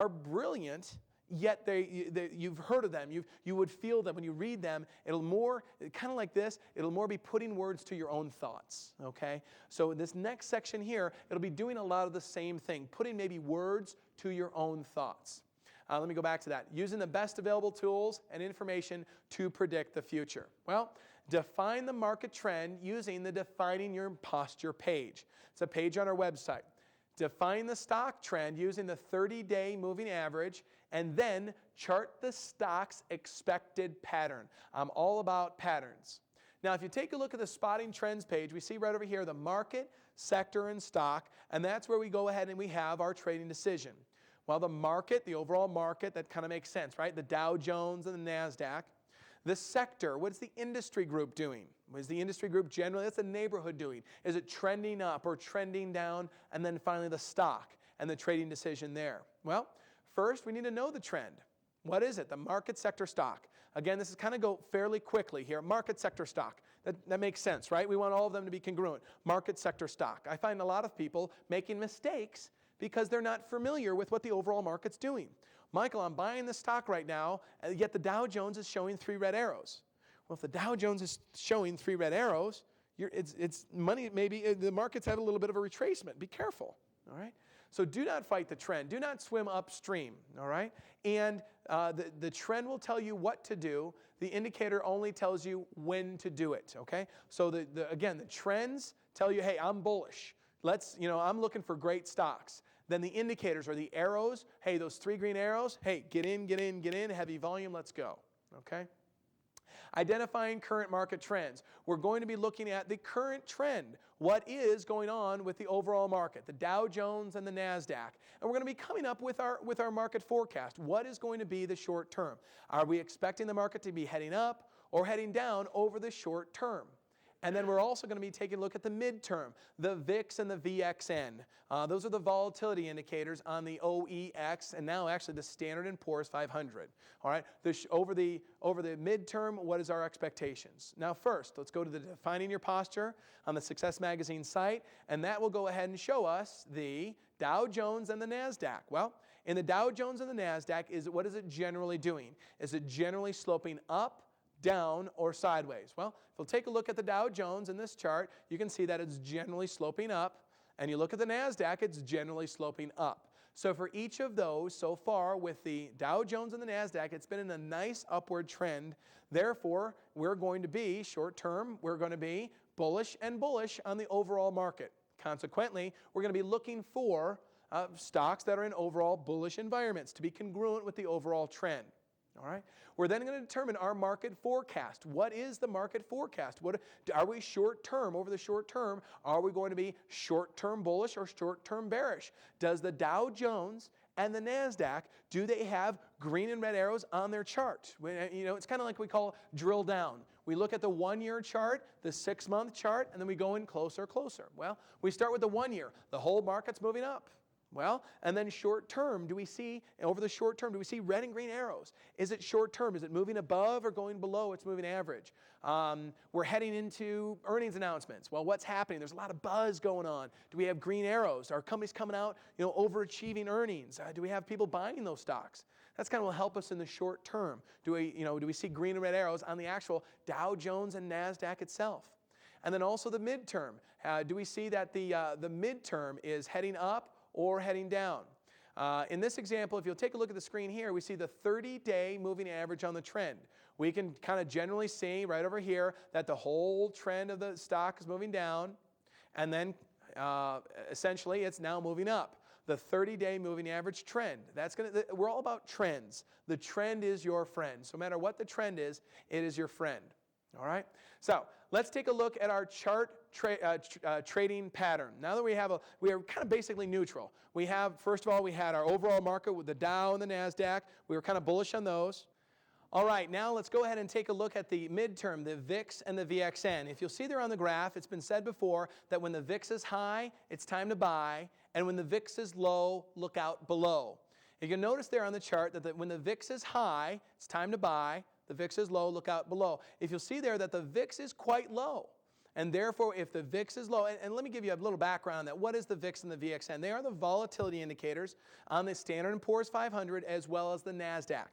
are brilliant, yet you've heard of them. You would feel them when you read them. It'll more, kind of like this, it'll more be putting words to your own thoughts, okay? So in this next section here, it'll be doing a lot of the same thing, putting maybe words to your own thoughts. Let me go back to that. Using the best available tools and information to predict the future. Well, define the market trend using the Defining Your Posture page. It's a page on our website. Define the stock trend using the 30-day moving average, and then chart the stock's expected pattern. I'm all about patterns. Now, if you take a look at the Spotting Trends page, we see right over here the market, sector, and stock, and that's where we go ahead and we have our trading decision. Well, the market, the overall market, that kind of makes sense, right? The Dow Jones and the NASDAQ. The sector, what's the industry group doing? What is the industry group generally? That's the neighborhood doing. Is it trending up or trending down? And then finally the stock and the trading decision there. Well, first we need to know the trend. What is it? The market sector stock. Again, this is kind of go fairly quickly here. Market sector stock. That makes sense, right? We want all of them to be congruent. Market sector stock. I find a lot of people making mistakes because they're not familiar with what the overall market's doing. Michael, I'm buying this stock right now, yet the Dow Jones is showing 3 red arrows. Well, if the Dow Jones is showing 3 red arrows, it's money, maybe the market's had a little bit of a retracement. Be careful, all right? So do not fight the trend. Do not swim upstream, all right? And the trend will tell you what to do. The indicator only tells you when to do it, okay? So again, the trends tell you, hey, I'm bullish. I'm looking for great stocks. Then the indicators are the arrows. Hey, those 3 green arrows. Hey, get in, get in, get in. Heavy volume, let's go. Okay? Identifying current market trends. We're going to be looking at the current trend. What is going on with the overall market, the Dow Jones and the NASDAQ. And we're going to be coming up with our market forecast. What is going to be the short term? Are we expecting the market to be heading up or heading down over the short term? And then we're also going to be taking a look at the midterm, the VIX and the VXN. Those are the volatility indicators on the OEX and now actually the Standard & Poor's 500. All right, over the midterm, what is our expectations? Now first, let's go to the Defining Your Posture on the Success Magazine site, and that will go ahead and show us the Dow Jones and the NASDAQ. Well, in the Dow Jones and the NASDAQ, what is it generally doing? Is it generally sloping up, down, or sideways? Well, if we'll take a look at the Dow Jones in this chart, you can see that it's generally sloping up. And you look at the NASDAQ, it's generally sloping up. So for each of those, so far with the Dow Jones and the NASDAQ, it's been in a nice upward trend. Therefore, we're going to be, short term, we're going to be bullish and bullish on the overall market. Consequently, we're going to be looking for stocks that are in overall bullish environments to be congruent with the overall trend. All right. We're then going to determine our market forecast. What is the market forecast? Are we short term? Over the short term, are we going to be short term bullish or short term bearish? Does the Dow Jones and the NASDAQ, do they have green and red arrows on their chart? It's kind of like we call drill down. We look at the 1-year chart, the 6-month chart, and then we go in closer. Well, we start with the 1 year. The whole market's moving up. Well, and then short term, over the short term, do we see red and green arrows? Is it short term? Is it moving above or going below its moving average? We're heading into earnings announcements. Well, what's happening? There's a lot of buzz going on. Do we have green arrows? Are companies coming out, overachieving earnings? Do we have people buying those stocks? That's kind of will help us in the short term. Do we see green and red arrows on the actual Dow Jones and NASDAQ itself? And then also the midterm. Do we see that the midterm is heading up or heading down? In this example, if you'll take a look at the screen here, we see the 30-day moving average on the trend. We can kind of generally see right over here that the whole trend of the stock is moving down, and then essentially it's now moving up. The 30-day moving average trend. We're all about trends. The trend is your friend. So no matter what the trend is, it is your friend. All right, so let's take a look at our chart trading pattern. Now that we are kind of basically neutral. First of all, we had our overall market with the Dow and the NASDAQ. We were kind of bullish on those. All right, now let's go ahead and take a look at the midterm, the VIX and the VXN. If you'll see there on the graph, it's been said before that when the VIX is high, it's time to buy, and when the VIX is low, look out below. You can notice there on the chart that when the VIX is high, it's time to buy. The VIX is low, look out below. If you'll see there that the VIX is quite low. And therefore, if the VIX is low, and let me give you a little background on that. What is the VIX and the VXN? They are the volatility indicators on the Standard & Poor's 500 as well as the NASDAQ.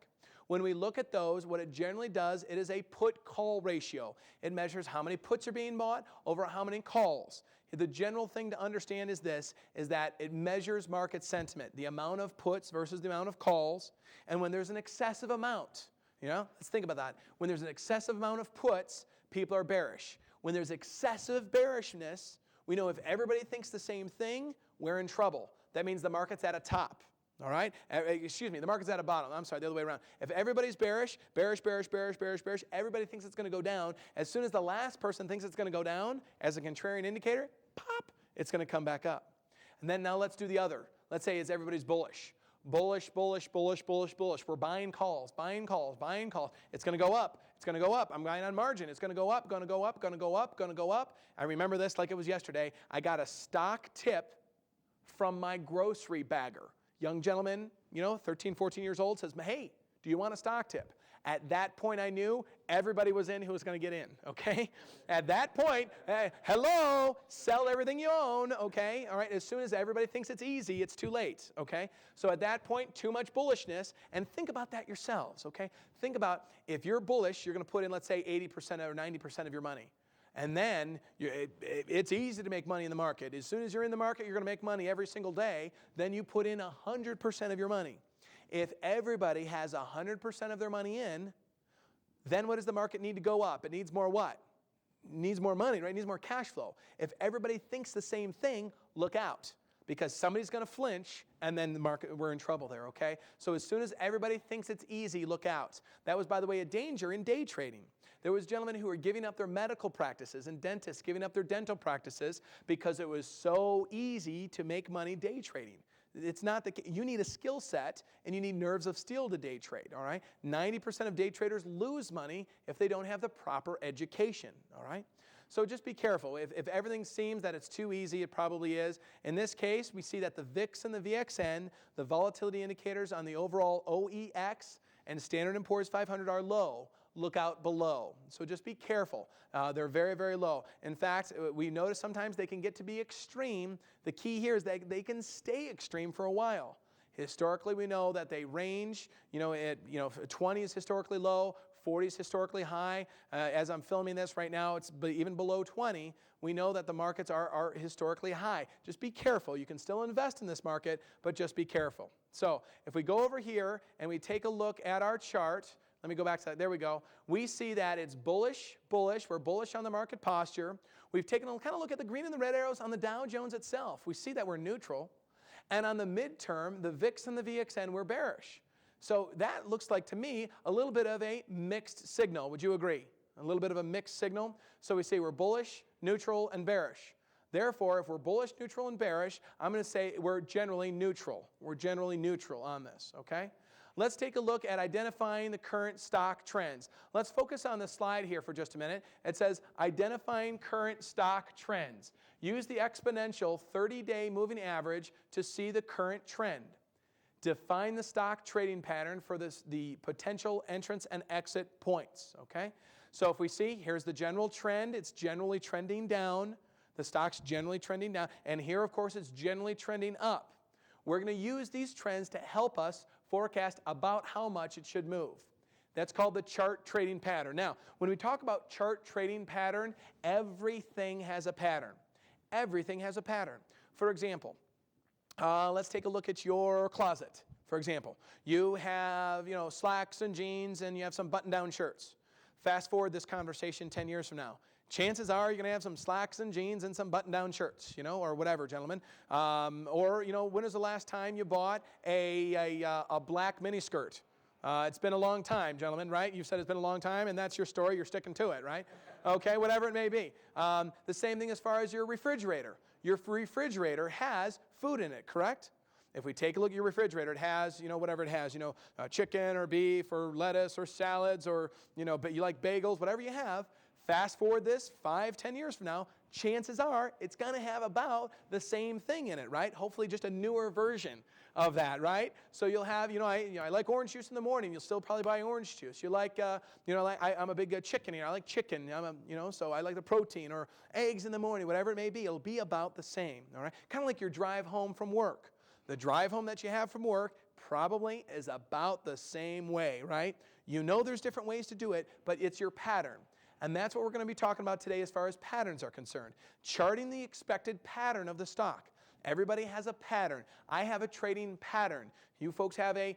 When we look at those, what it generally does, it is a put-call ratio. It measures how many puts are being bought over how many calls. The general thing to understand is this, is that it measures market sentiment, the amount of puts versus the amount of calls. And when there's an excessive amount, let's think about that. When there's an excessive amount of puts, people are bearish. When there's excessive bearishness, we know if everybody thinks the same thing, we're in trouble. That means the market's at a top. All right? Excuse me, the market's at a bottom. I'm sorry, the other way around. If everybody's bearish, everybody thinks it's going to go down. As soon as the last person thinks it's going to go down, as a contrarian indicator, pop, it's going to come back up. And then now let's do the other. Let's say everybody's bullish. Bullish. We're buying calls. It's going to go up. I'm buying on margin. It's going to go up. I remember this like it was yesterday. I got a stock tip from my grocery bagger. Young gentleman, 13, 14 years old, says, hey, do you want a stock tip? At that point, I knew everybody was in who was going to get in, okay? At that point, hello, sell everything you own, okay? All right, as soon as everybody thinks it's easy, it's too late, okay? So at that point, too much bullishness, and think about that yourselves, okay? Think about if you're bullish, you're going to put in, let's say, 80% or 90% of your money. And then it's easy to make money in the market. As soon as you're in the market, you're going to make money every single day. Then you put in 100% of your money. If everybody has 100% of their money in, then what does the market need to go up? It needs more what? It needs more money, right? It needs more cash flow. If everybody thinks the same thing, look out. Because somebody's going to flinch, and then the market, we're in trouble there, okay? So as soon as everybody thinks it's easy, look out. That was, by the way, a danger in day trading. There was gentlemen who were giving up their medical practices and dentists giving up their dental practices because it was so easy to make money day trading. It's not you need a skill set and you need nerves of steel to day trade, all right? 90% of day traders lose money if they don't have the proper education, all right? So just be careful. If everything seems that it's too easy, it probably is. In this case, we see that the VIX and the VXN, the volatility indicators on the overall OEX and Standard & Poor's 500 are low. Look out below. So just be careful. They're very, very low. In fact, we notice sometimes they can get to be extreme. The key here is that they can stay extreme for a while. Historically, we know that they range, 20 is historically low, 40 is historically high. As I'm filming this right now, it's even below 20. We know that the markets are historically high. Just be careful. You can still invest in this market, but just be careful. So if we go over here and we take a look at our chart, let me go back to that. There we go. We see that it's bullish. We're bullish on the market posture. We've taken a kind of look at the green and the red arrows on the Dow Jones itself. We see that we're neutral. And on the midterm, the VIX and the VXN, we're bearish. So that looks like, to me, a little bit of a mixed signal. Would you agree? A little bit of a mixed signal. So we say we're bullish, neutral, and bearish. Therefore, if we're bullish, neutral, and bearish, I'm going to say we're generally neutral. We're generally neutral on this, okay? Let's take a look at identifying the current stock trends. Let's focus on the slide here for just a minute. It says identifying current stock trends. Use the exponential 30-day moving average to see the current trend. Define the stock trading pattern for the potential entrance and exit points, okay? So if we see, here's the general trend. It's generally trending down. The stock's generally trending down. And here, of course, it's generally trending up. We're going to use these trends to help us forecast about how much it should move. That's called the chart trading pattern. Now, when we talk about chart trading pattern, everything has a pattern. Everything has a pattern. For example, let's take a look at your closet. For example, you have, slacks and jeans and you have some button-down shirts. Fast forward this conversation 10 years from now. Chances are you're going to have some slacks and jeans and some button-down shirts, or whatever, gentlemen. Or, when was the last time you bought a black miniskirt? It's been a long time, gentlemen, right? You've said it's been a long time, and that's your story. You're sticking to it, right? Okay, whatever it may be. The same thing as far as your refrigerator. Your refrigerator has food in it, correct? If we take a look at your refrigerator, it has, whatever it has, chicken or beef or lettuce or salads or, but you like bagels, whatever you have. Fast forward this 5-10 years from now, chances are it's going to have about the same thing in it, right? Hopefully just a newer version. of that, right? So you'll have, I like orange juice in the morning. You'll still probably buy orange juice. You like, I'm a big chicken eater. I like chicken. So I like the protein, or eggs in the morning, whatever it may be. It'll be about the same, all right? Kind of like your drive home from work. The drive home that you have from work probably is about the same way, right? You know there's different ways to do it, but it's your pattern. And that's what we're going to be talking about today as far as patterns are concerned. Charting the expected pattern of the stock. Everybody has a pattern. I have a trading pattern. You folks have a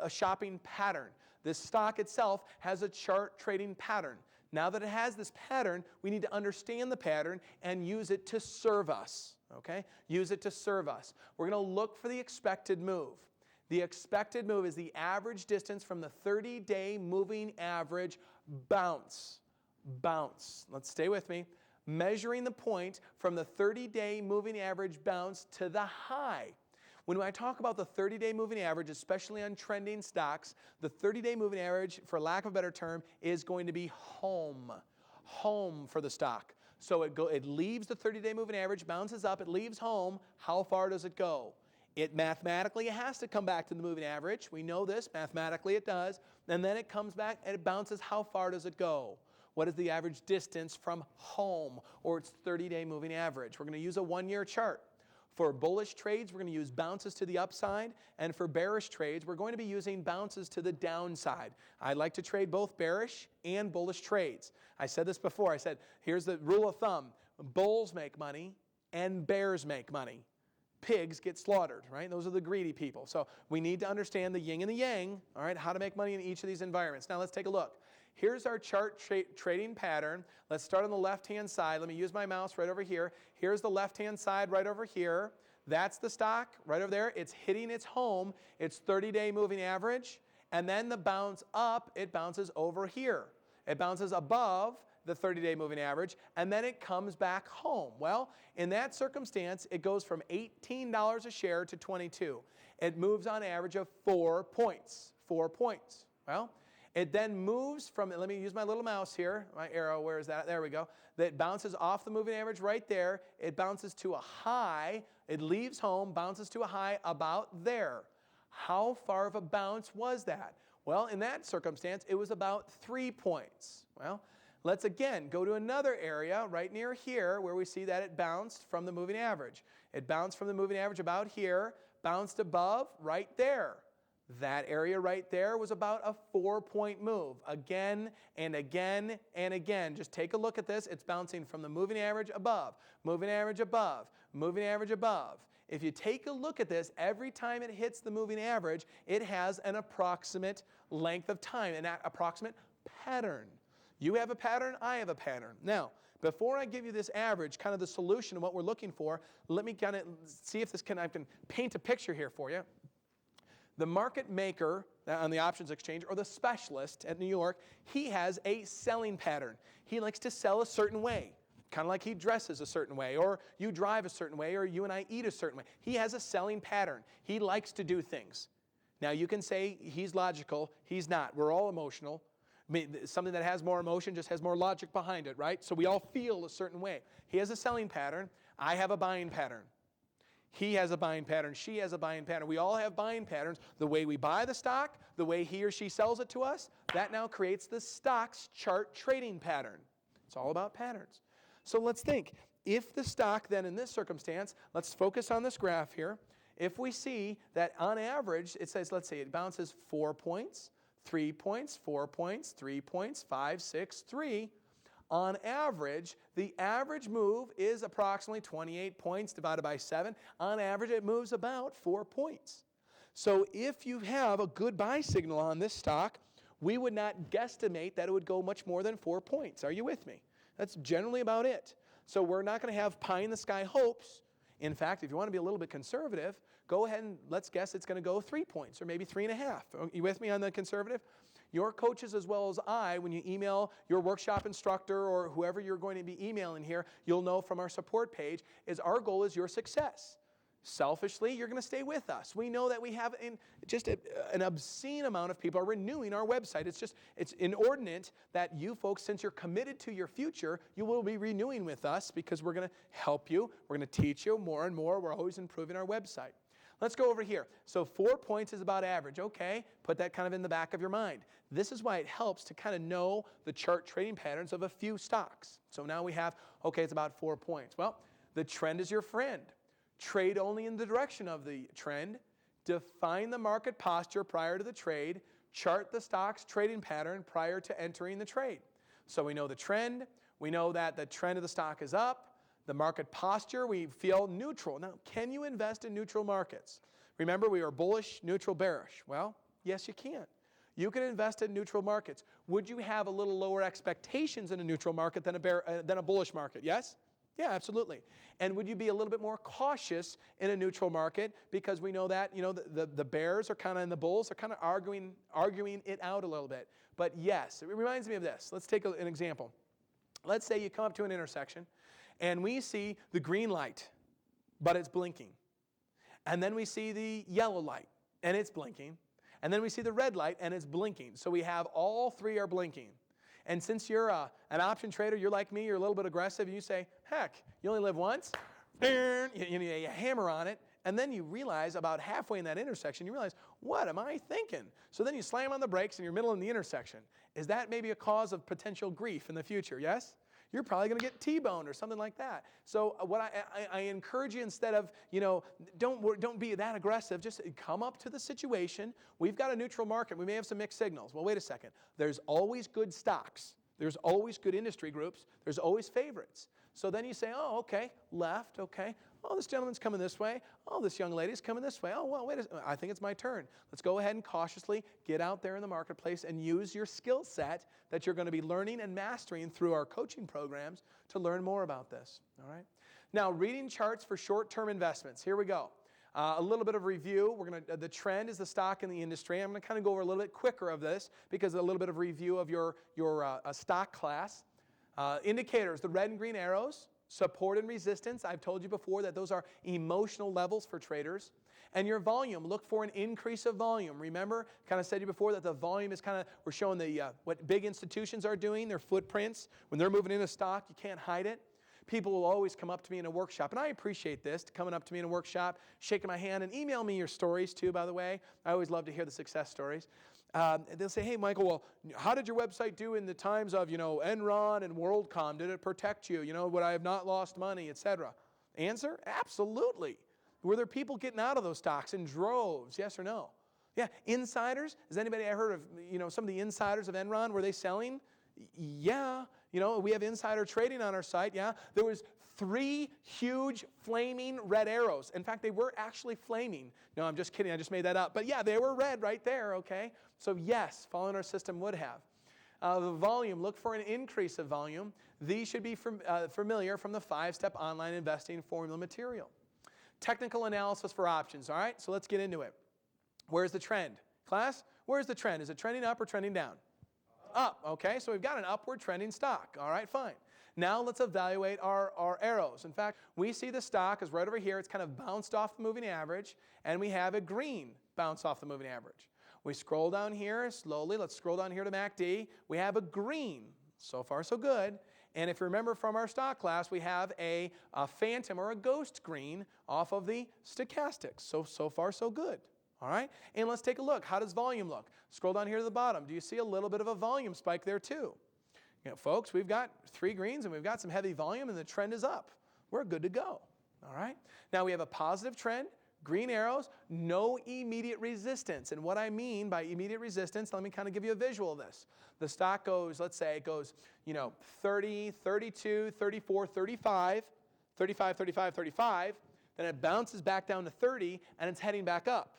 shopping pattern. This stock itself has a chart trading pattern. Now that it has this pattern, we need to understand the pattern and use it to serve us. Okay? Use it to serve us. We're going to look for the expected move. The expected move is the average distance from the 30-day moving average bounce. Bounce. Let's stay with me. Measuring the point from the 30-day moving average bounce to the high. When I talk about the 30-day moving average, especially on trending stocks, the 30-day moving average, for lack of a better term, is going to be home. Home for the stock. So it leaves the 30-day moving average, bounces up, it leaves home. How far does it go? It mathematically has to come back to the moving average. We know this. Mathematically it does. And then it comes back and it bounces. How far does it go? What is the average distance from home, or its 30-day moving average? We're going to use a one-year chart. For bullish trades, we're going to use bounces to the upside, and for bearish trades, we're going to be using bounces to the downside. I like to trade both bearish and bullish trades. I said this before. I said, here's the rule of thumb. Bulls make money and bears make money. Pigs get slaughtered, right? Those are the greedy people. So we need to understand the yin and the yang, all right, how to make money in each of these environments. Now let's take a look. Here's our chart trading pattern. Let's start on the left-hand side. Let me use my mouse right over here. Here's the left-hand side right over here. That's the stock right over there. It's hitting its home, its 30-day moving average. And then the bounce up, it bounces over here. It bounces above the 30-day moving average, and then it comes back home. Well, in that circumstance, it goes from $18 a share to $22. It moves on average of 4 points. 4 points. Well, it then moves from, let me use my little mouse here, my arrow, where is that? There we go. That bounces off the moving average right there. It bounces to a high. It leaves home, bounces to a high about there. How far of a bounce was that? Well, in that circumstance, it was about 3 points. Well, let's again go to another area right near here where we see that it bounced from the moving average. It bounced from the moving average about here, bounced above right there. That area right there was about a 4-point move. Again and again and again. Just take a look at this. It's bouncing from the moving average above, moving average above, moving average above. If you take a look at this, every time it hits the moving average, it has an approximate length of time, an approximate pattern. You have a pattern, I have a pattern. Now, before I give you this average, kind of the solution of what we're looking for, let me kind of see if I can paint a picture here for you. The market maker on the options exchange, or the specialist at New York, he has a selling pattern. He likes to sell a certain way, kind of like he dresses a certain way, or you drive a certain way, or you and I eat a certain way. He has a selling pattern. He likes to do things. Now, you can say he's logical. He's not. We're all emotional. I mean, something that has more emotion just has more logic behind it, right? So we all feel a certain way. He has a selling pattern. I have a buying pattern. He has a buying pattern. She has a buying pattern. We all have buying patterns. The way we buy the stock, the way he or she sells it to us, that now creates the stock's chart trading pattern. It's all about patterns. So let's think. If the stock then in this circumstance, let's focus on this graph here. If we see that on average, it says, let's say it bounces 4 points, 3 points, 4 points, 3 points, 5, 6, 3. On average, the average move is approximately 28 points divided by 7. On average, it moves about 4 points. So if you have a good buy signal on this stock, we would not guesstimate that it would go much more than 4 points. Are you with me? That's generally about it. So we're not going to have pie-in-the-sky hopes. In fact, if you want to be a little bit conservative, go ahead and let's guess it's going to go 3 points or maybe 3.5. Are you with me on the conservative? Your coaches as well as I, when you email your workshop instructor or whoever you're going to be emailing here, you'll know from our support page, is our goal is your success. Selfishly, you're going to stay with us. We know that we have just an obscene amount of people are renewing our website. It's inordinate that you folks, since you're committed to your future, you will be renewing with us because we're going to help you. We're going to teach you more and more. We're always improving our website. Let's go over here. So 4 points is about average. Okay, put that kind of in the back of your mind. This is why it helps to kind of know the chart trading patterns of a few stocks. So now we have, okay, it's about 4 points. Well, the trend is your friend. Trade only in the direction of the trend. Define the market posture prior to the trade. Chart the stock's trading pattern prior to entering the trade. So we know the trend. We know that the trend of the stock is up. The market posture, we feel neutral. Now, can you invest in neutral markets? Remember, we are bullish, neutral, bearish. Well, yes, you can. You can invest in neutral markets. Would you have a little lower expectations in a neutral market than a bullish market? Yes? Yeah, absolutely. And would you be a little bit more cautious in a neutral market because we know that, the bears are kind of and the bulls are kind of arguing it out a little bit. But yes, it reminds me of this. Let's take an example. Let's say you come up to an intersection and we see the green light, but it's blinking. And then we see the yellow light, and it's blinking. And then we see the red light, and it's blinking. So we have all three are blinking. And since you're an option trader, you're like me, you're a little bit aggressive, and you say, heck, you only live once. You hammer on it, and then you realize about halfway in that intersection, you realize, what am I thinking? So then you slam on the brakes, and you're middle in the intersection. Is that maybe a cause of potential grief in the future, yes? You're probably going to get T-boned or something like that. So what I encourage you, instead of, don't be that aggressive, just come up to the situation. We've got a neutral market. We may have some mixed signals. Well, wait a second. There's always good stocks. There's always good industry groups. There's always favorites. So then you say, oh, okay, left, okay. Oh, this gentleman's coming this way. Oh, this young lady's coming this way. Oh, well, wait a second. I think it's my turn. Let's go ahead and cautiously get out there in the marketplace and use your skill set that you're going to be learning and mastering through our coaching programs to learn more about this, all right? Now, reading charts for short-term investments. Here we go. A little bit of review. The trend is the stock in the industry. I'm going to kind of go over a little bit quicker of this because a little bit of review of your stock class. Indicators, the red and green arrows. Support and resistance. I've told you before that those are emotional levels for traders. And your volume, look for an increase of volume. Remember, kind of said to you before that the volume is kind of, we're showing what big institutions are doing, their footprints. When they're moving in a stock, you can't hide it. People will always come up to me in a workshop, and I appreciate this, coming up to me in a workshop, shaking my hand, and email me your stories too, by the way. I always love to hear the success stories. They'll say, hey, Michael, well, how did your website do in the times of, Enron and WorldCom? Did it protect you? Would I have not lost money, etc.? Answer, absolutely. Were there people getting out of those stocks in droves, yes or no? Yeah, insiders. Has anybody ever heard of, some of the insiders of Enron? Were they selling? Yeah. We have insider trading on our site, yeah. There was 3 huge flaming red arrows. In fact, they were actually flaming. No, I'm just kidding. I just made that up. But yeah, they were red right there, okay? So yes, following our system would have. The volume, look for an increase of volume. These should be familiar from the 5-step online investing formula material. Technical analysis for options, all right? So let's get into it. Where's the trend? Class, where's the trend? Is it trending up or trending down? Up, okay? So we've got an upward trending stock. All right, fine. Now let's evaluate our arrows. In fact, we see the stock is right over here. It's kind of bounced off the moving average, and we have a green bounce off the moving average. We scroll down here slowly. Let's scroll down here to MACD. We have a green. So far, so good. And if you remember from our stock class, we have a phantom or a ghost green off of the stochastics. So far, so good. All right? And let's take a look. How does volume look? Scroll down here to the bottom. Do you see a little bit of a volume spike there too? Folks, we've got 3 greens and we've got some heavy volume and the trend is up. We're good to go. All right? Now we have a positive trend, green arrows, no immediate resistance. And what I mean by immediate resistance, let me kind of give you a visual of this. The stock goes, let's say it goes, 30, 32, 34, 35, 35, 35, 35. Then it bounces back down to 30 and it's heading back up.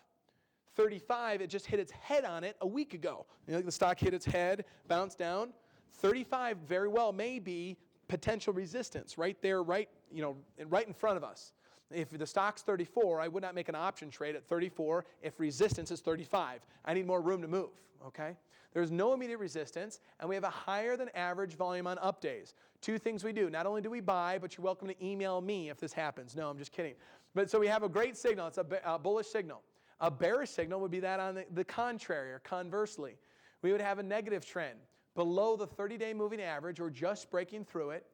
35, it just hit its head on it a week ago. The stock hit its head, bounced down. 35 very well may be potential resistance right there, right in front of us. If the stock's 34, I would not make an option trade at 34 if resistance is 35. I need more room to move, okay? There's no immediate resistance, and we have a higher than average volume on up days. 2 things we do. Not only do we buy, but you're welcome to email me if this happens. No, I'm just kidding. But so we have a great signal. It's a bullish signal. A bearish signal would be that on the contrary or conversely. We would have a negative trend below the 30-day moving average or just breaking through it.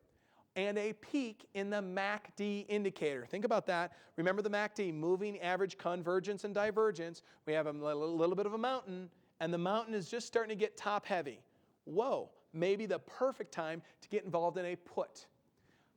and a peak in the MACD indicator. Think about that. Remember the MACD, moving average convergence and divergence. We have a little bit of a mountain, and the mountain is just starting to get top heavy. Whoa, maybe the perfect time to get involved in a put.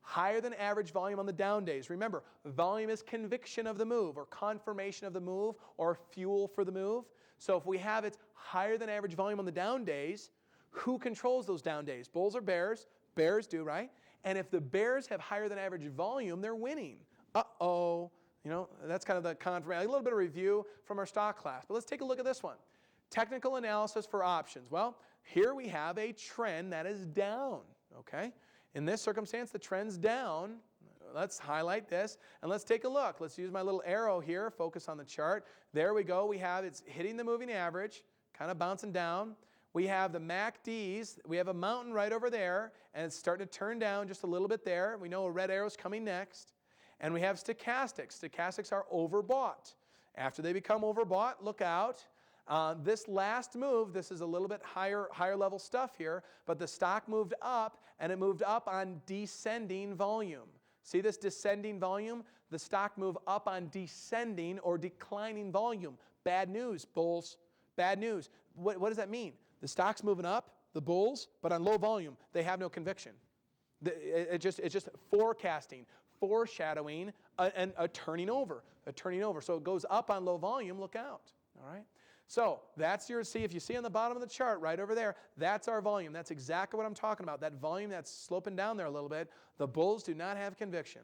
Higher than average volume on the down days. Remember, volume is conviction of the move or confirmation of the move or fuel for the move. So if we have it higher than average volume on the down days, who controls those down days? Bulls or bears? Bears do, right? And if the bears have higher than average volume, they're winning. Uh-oh. You know, that's kind of the confirmation. A little bit of review from our stock class. But let's take a look at this one. Technical analysis for options. Well, here we have a trend that is down, okay? In this circumstance, the trend's down. Let's highlight this, and let's take a look. Let's use my little arrow here, focus on the chart. There we go. We have it's hitting the moving average, kind of bouncing down. We have the MACDs. We have a mountain right over there, and it's starting to turn down just a little bit there. We know a red arrow's coming next. And we have stochastics. Stochastics are overbought. After they become overbought, look out. This last move, this is a little bit higher level stuff here, but the stock moved up, and it moved up on descending volume. See this descending volume? The stock moved up on descending or declining volume. Bad news, bulls. Bad news. What does that mean? The stock's moving up, the bulls, but on low volume, they have no conviction. It's just forecasting, foreshadowing, and a turning over. So it goes up on low volume, look out, all right? So that's your, if you see on the bottom of the chart right over there, that's our volume. That's exactly what I'm talking about. That volume that's sloping down there a little bit. The bulls do not have conviction.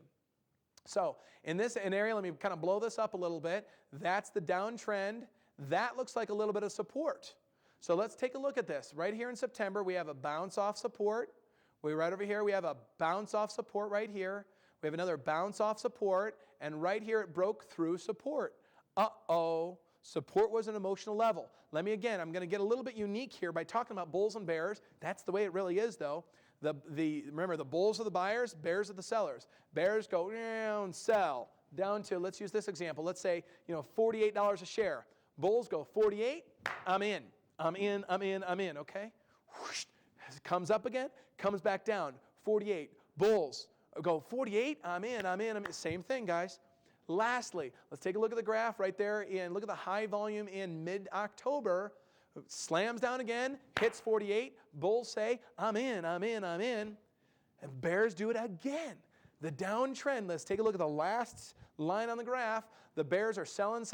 So in this area, let me kind of blow this up a little bit. That's the downtrend. That looks like a little bit of support. So let's take a look at this. Right here in September, we have a bounce off support. Right over here, we have a bounce off support right here. We have another bounce off support. And right here, it broke through support. Uh-oh. Support was an emotional level. I'm going to get a little bit unique here by talking about bulls and bears. That's the way it really is, though. Remember, the bulls are the buyers, bears are the sellers. Bears go down, sell, down to, let's use this example. Let's say, $48 a share. Bulls go 48, I'm in, okay? Whoosh, comes up again, comes back down, 48. Bulls go 48, I'm in. Same thing, guys. Lastly, let's take a look at the graph right there and look at the high volume in mid-October. Slams down again, hits 48. Bulls say, I'm in. And bears do it again. The downtrend, let's take a look at the last line on the graph. The bears are selling,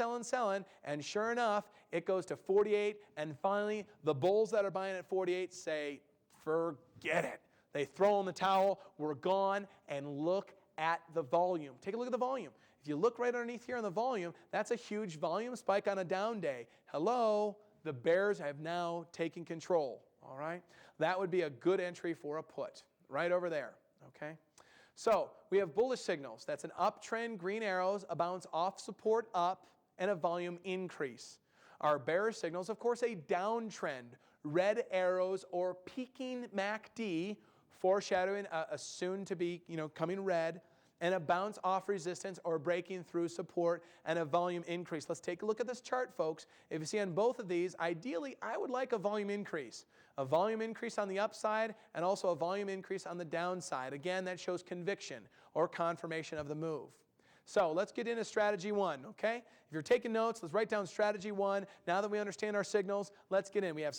and sure enough, it goes to 48. And finally, the bulls that are buying at 48 say, forget it. They throw in the towel, we're gone, and look at the volume. Take a look at the volume. If you look right underneath here on the volume, that's a huge volume spike on a down day. Hello, the bears have now taken control, all right? That would be a good entry for a put, right over there, okay? So we have bullish signals. That's an uptrend, green arrows, a bounce off support up, and a volume increase. Our bearish signals, of course, a downtrend, red arrows or peaking MACD, foreshadowing a soon-to-be, coming red, and a bounce off resistance or breaking through support and a volume increase. Let's take a look at this chart, folks. If you see on both of these, ideally, I would like a volume increase. A volume increase on the upside and also a volume increase on the downside. Again, that shows conviction or confirmation of the move. So let's get into strategy one, okay? If you're taking notes, let's write down strategy one. Now that we understand our signals, let's get in. We have